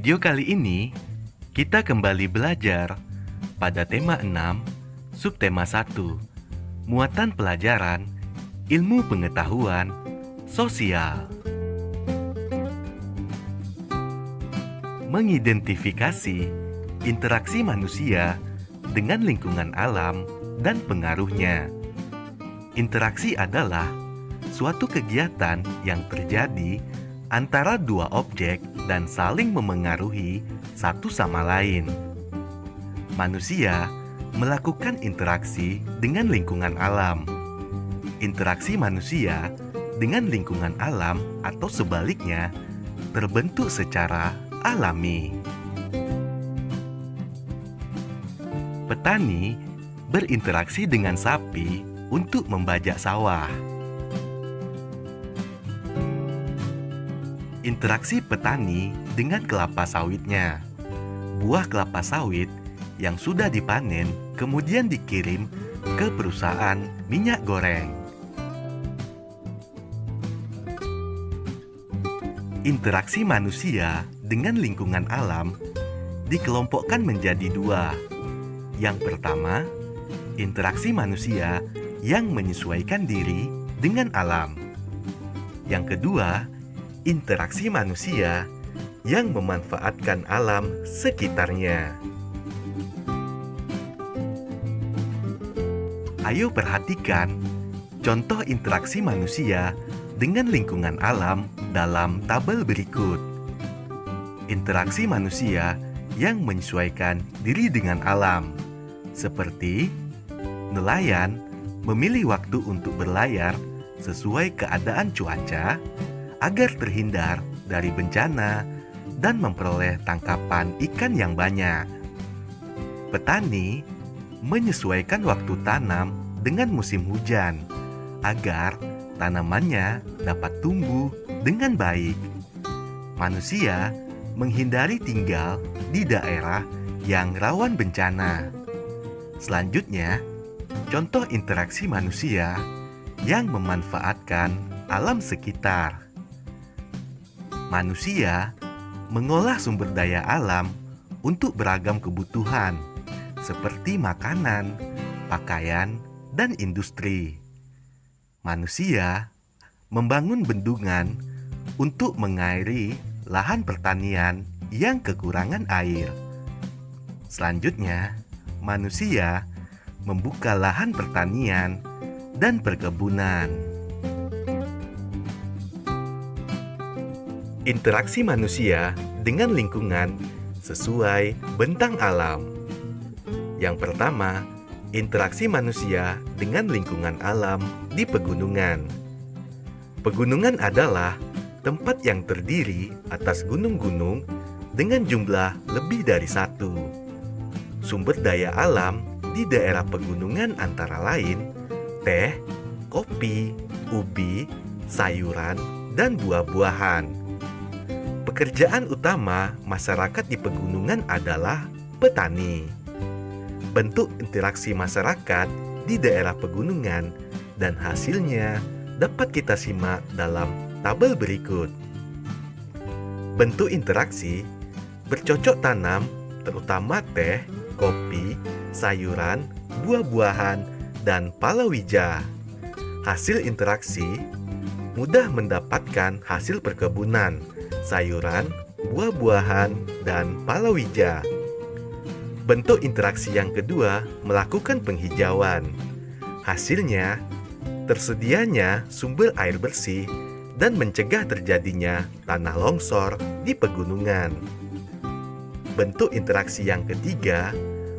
video kali ini, kita kembali belajar pada tema 6, subtema 1, muatan pelajaran, ilmu pengetahuan, sosial. Mengidentifikasi interaksi manusia dengan lingkungan alam dan pengaruhnya. Interaksi adalah suatu kegiatan yang terjadi antara dua objek dan saling memengaruhi satu sama lain. Manusia melakukan interaksi dengan lingkungan alam. Interaksi manusia dengan lingkungan alam atau sebaliknya terbentuk secara alami. Petani berinteraksi dengan sapi untuk membajak sawah. Interaksi petani dengan kelapa sawitnya. Buah kelapa sawit yang sudah dipanen kemudian dikirim ke perusahaan minyak goreng. Interaksi manusia dengan lingkungan alam dikelompokkan menjadi dua. Yang pertama, interaksi manusia yang menyesuaikan diri dengan alam. Yang kedua, interaksi manusia yang memanfaatkan alam sekitarnya. Ayo perhatikan contoh interaksi manusia dengan lingkungan alam dalam tabel berikut. Interaksi manusia yang menyesuaikan diri dengan alam, seperti nelayan memilih waktu untuk berlayar sesuai keadaan cuaca agar terhindar dari bencana dan memperoleh tangkapan ikan yang banyak. Petani menyesuaikan waktu tanam dengan musim hujan agar tanamannya dapat tumbuh dengan baik. Manusia menghindari tinggal di daerah yang rawan bencana. Selanjutnya, contoh interaksi manusia yang memanfaatkan alam sekitar. Manusia mengolah sumber daya alam untuk beragam kebutuhan, seperti makanan, pakaian, dan industri. Manusia membangun bendungan untuk mengairi lahan pertanian yang kekurangan air. Selanjutnya, manusia membuka lahan pertanian dan perkebunan. Interaksi manusia dengan lingkungan sesuai bentang alam. Yang pertama, interaksi manusia dengan lingkungan alam di pegunungan. Pegunungan adalah tempat yang terdiri atas gunung-gunung dengan jumlah lebih dari satu. Sumber daya alam di daerah pegunungan antara lain teh, kopi, ubi, sayuran, dan buah-buahan. Pekerjaan utama masyarakat di pegunungan adalah petani. Bentuk interaksi masyarakat di daerah pegunungan dan hasilnya dapat kita simak dalam tabel berikut. Bentuk interaksi bercocok tanam terutama teh, kopi, sayuran, buah-buahan, dan palawija. Hasil interaksi mudah mendapatkan hasil perkebunan, sayuran, buah-buahan, dan palawija. Bentuk interaksi yang kedua melakukan penghijauan. Hasilnya, tersedianya sumber air bersih dan mencegah terjadinya tanah longsor di pegunungan. Bentuk interaksi yang ketiga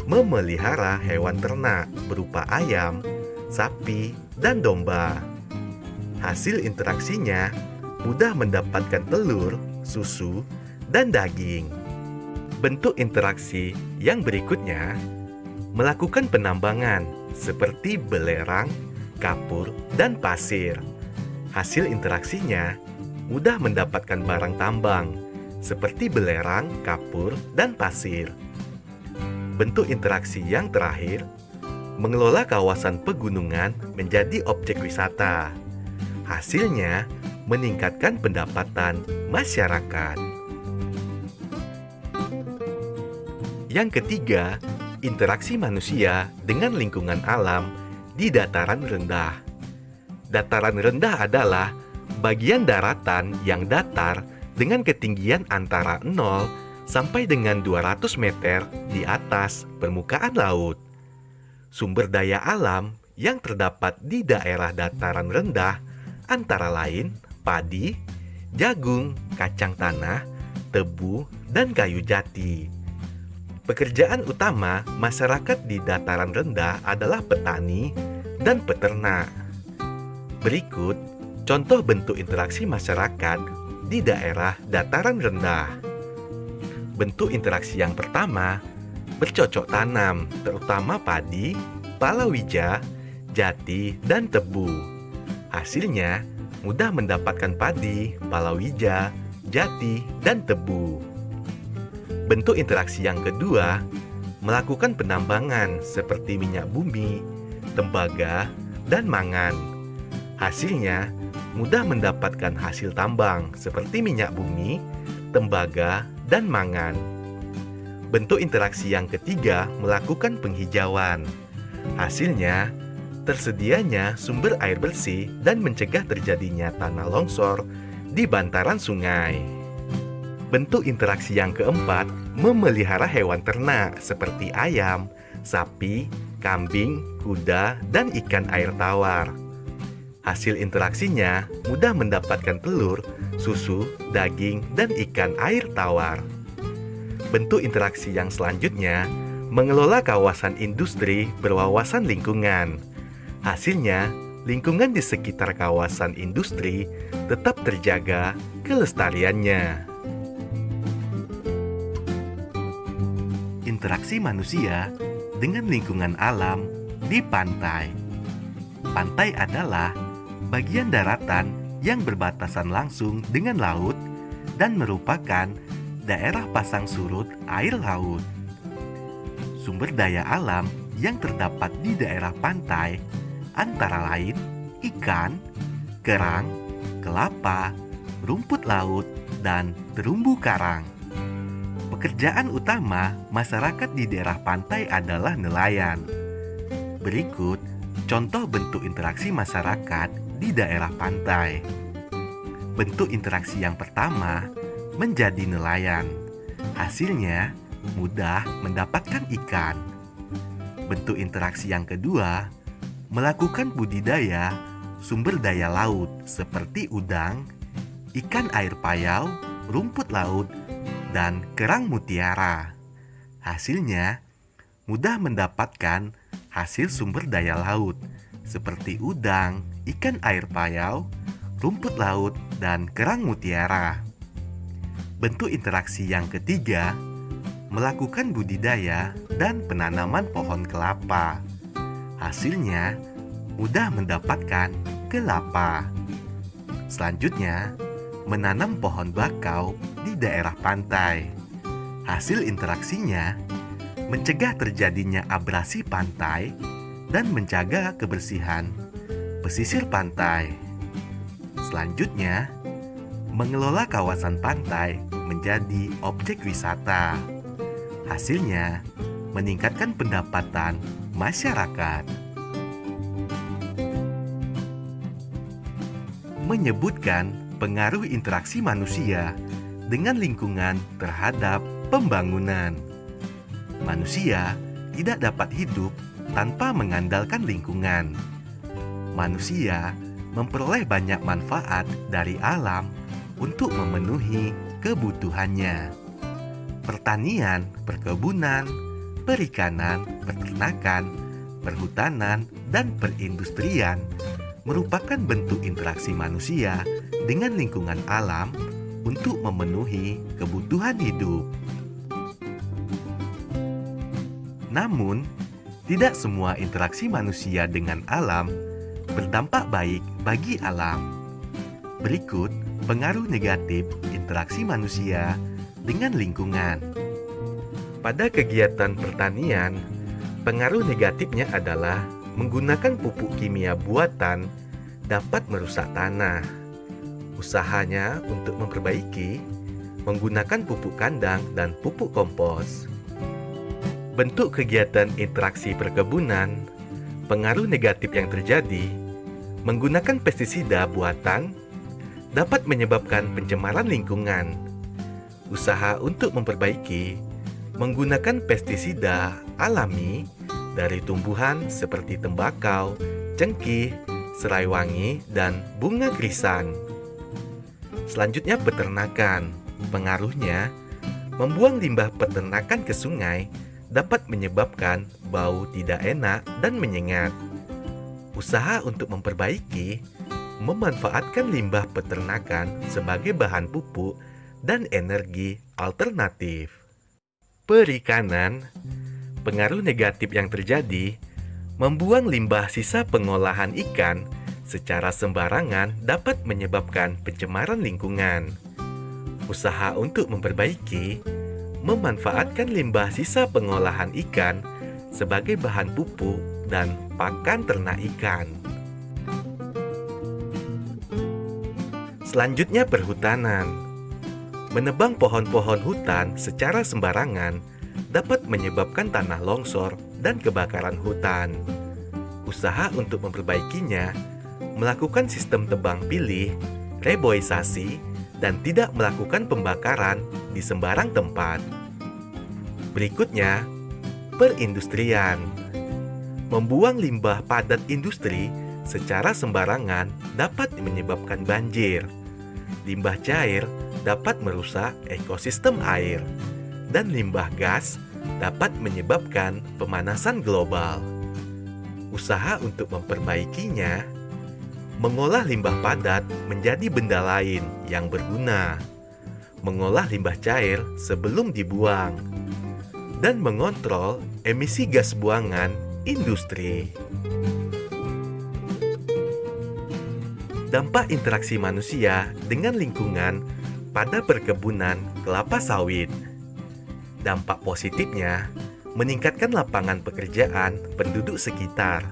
memelihara hewan ternak berupa ayam, sapi, dan domba. Hasil interaksinya mudah mendapatkan telur, susu, dan daging. Bentuk interaksi yang berikutnya melakukan penambangan seperti belerang, kapur, dan pasir. Hasil interaksinya mudah mendapatkan barang tambang seperti belerang, kapur, dan pasir. Bentuk interaksi yang terakhir mengelola kawasan pegunungan menjadi objek wisata. Hasilnya meningkatkan pendapatan masyarakat. Yang ketiga, interaksi manusia dengan lingkungan alam di dataran rendah. Dataran rendah adalah bagian daratan yang datar dengan ketinggian antara 0 sampai dengan 200 meter di atas permukaan laut. Sumber daya alam yang terdapat di daerah dataran rendah antara lain padi, jagung, kacang tanah, tebu, dan kayu jati. Pekerjaan utama masyarakat di dataran rendah adalah petani dan peternak. Berikut contoh bentuk interaksi masyarakat di daerah dataran rendah. Bentuk interaksi yang pertama, bercocok tanam, terutama padi, palawija, jati, dan tebu. Hasilnya, mudah mendapatkan padi, palawija, jati, dan tebu. Bentuk interaksi yang kedua, melakukan penambangan seperti minyak bumi, tembaga, dan mangan. Hasilnya, mudah mendapatkan hasil tambang seperti minyak bumi, tembaga, dan mangan. Bentuk interaksi yang ketiga, melakukan penghijauan. Hasilnya, tersedianya sumber air bersih dan mencegah terjadinya tanah longsor di bantaran sungai. Bentuk interaksi yang keempat, memelihara hewan ternak seperti ayam, sapi, kambing, kuda, dan ikan air tawar. Hasil interaksinya mudah mendapatkan telur, susu, daging, dan ikan air tawar. Bentuk interaksi yang selanjutnya, mengelola kawasan industri berwawasan lingkungan. Hasilnya, lingkungan di sekitar kawasan industri tetap terjaga kelestariannya. Interaksi manusia dengan lingkungan alam di pantai. Pantai adalah bagian daratan yang berbatasan langsung dengan laut dan merupakan daerah pasang surut air laut. Sumber daya alam yang terdapat di daerah pantai antara lain ikan, kerang, kelapa, rumput laut, dan terumbu karang. Pekerjaan utama masyarakat di daerah pantai adalah nelayan. Berikut contoh bentuk interaksi masyarakat di daerah pantai. Bentuk interaksi yang pertama, menjadi nelayan. Hasilnya mudah mendapatkan ikan. Bentuk interaksi yang kedua, melakukan budidaya sumber daya laut seperti udang, ikan air payau, rumput laut, dan kerang mutiara. Hasilnya mudah mendapatkan hasil sumber daya laut seperti udang, ikan air payau, rumput laut, dan kerang mutiara. Bentuk interaksi yang ketiga, melakukan budidaya dan penanaman pohon kelapa. Hasilnya mudah mendapatkan kelapa. Selanjutnya, menanam pohon bakau di daerah pantai. Hasil interaksinya mencegah terjadinya abrasi pantai dan menjaga kebersihan pesisir pantai. Selanjutnya, mengelola kawasan pantai menjadi objek wisata. Hasilnya meningkatkan pendapatan masyarakat. Menyebutkan pengaruh interaksi manusia dengan lingkungan terhadap pembangunan. Manusia tidak dapat hidup tanpa mengandalkan lingkungan. Manusia memperoleh banyak manfaat dari alam untuk memenuhi kebutuhannya. Pertanian, perkebunan, perikanan, peternakan, perhutanan, dan perindustrian merupakan bentuk interaksi manusia dengan lingkungan alam untuk memenuhi kebutuhan hidup. Namun, tidak semua interaksi manusia dengan alam berdampak baik bagi alam. Berikut pengaruh negatif interaksi manusia dengan lingkungan. Pada kegiatan pertanian, pengaruh negatifnya adalah menggunakan pupuk kimia buatan dapat merusak tanah. Usahanya untuk memperbaiki menggunakan pupuk kandang dan pupuk kompos. bentuk kegiatan interaksi perkebunan, pengaruh negatif yang terjadi, menggunakan pestisida buatan dapat menyebabkan pencemaran lingkungan. Usaha untuk memperbaiki menggunakan pestisida alami dari tumbuhan seperti tembakau, cengkih, serai wangi, dan bunga krisan. Selanjutnya peternakan. Pengaruhnya, membuang limbah peternakan ke sungai dapat menyebabkan bau tidak enak dan menyengat. Usaha untuk memperbaiki memanfaatkan limbah peternakan sebagai bahan pupuk dan energi alternatif. Perikanan, pengaruh negatif yang terjadi, membuang limbah sisa pengolahan ikan secara sembarangan dapat menyebabkan pencemaran lingkungan. Usaha untuk memperbaiki memanfaatkan limbah sisa pengolahan ikan sebagai bahan pupuk dan pakan ternak ikan. Selanjutnya perhutanan. Menebang pohon-pohon hutan secara sembarangan dapat menyebabkan tanah longsor dan kebakaran hutan. Usaha untuk memperbaikinya melakukan sistem tebang pilih, reboisasi, dan tidak melakukan pembakaran di sembarang tempat. Berikutnya, perindustrian. Membuang limbah padat industri secara sembarangan dapat menyebabkan banjir. Limbah cair dapat merusak ekosistem air, dan limbah gas dapat menyebabkan pemanasan global. Usaha untuk memperbaikinya mengolah limbah padat menjadi benda lain yang berguna, mengolah limbah cair sebelum dibuang, dan mengontrol emisi gas buangan industri. Dampak interaksi manusia dengan lingkungan pada perkebunan kelapa sawit. Dampak positifnya meningkatkan lapangan pekerjaan penduduk sekitar,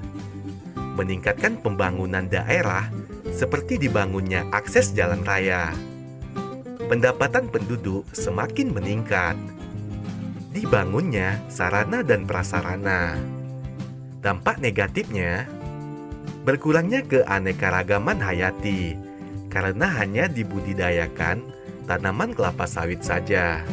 meningkatkan pembangunan daerah seperti dibangunnya akses jalan raya. Pendapatan penduduk semakin meningkat. Dibangunnya sarana dan prasarana. Dampak negatifnya, berkurangnya keanekaragaman hayati karena hanya dibudidayakan tanaman kelapa sawit saja.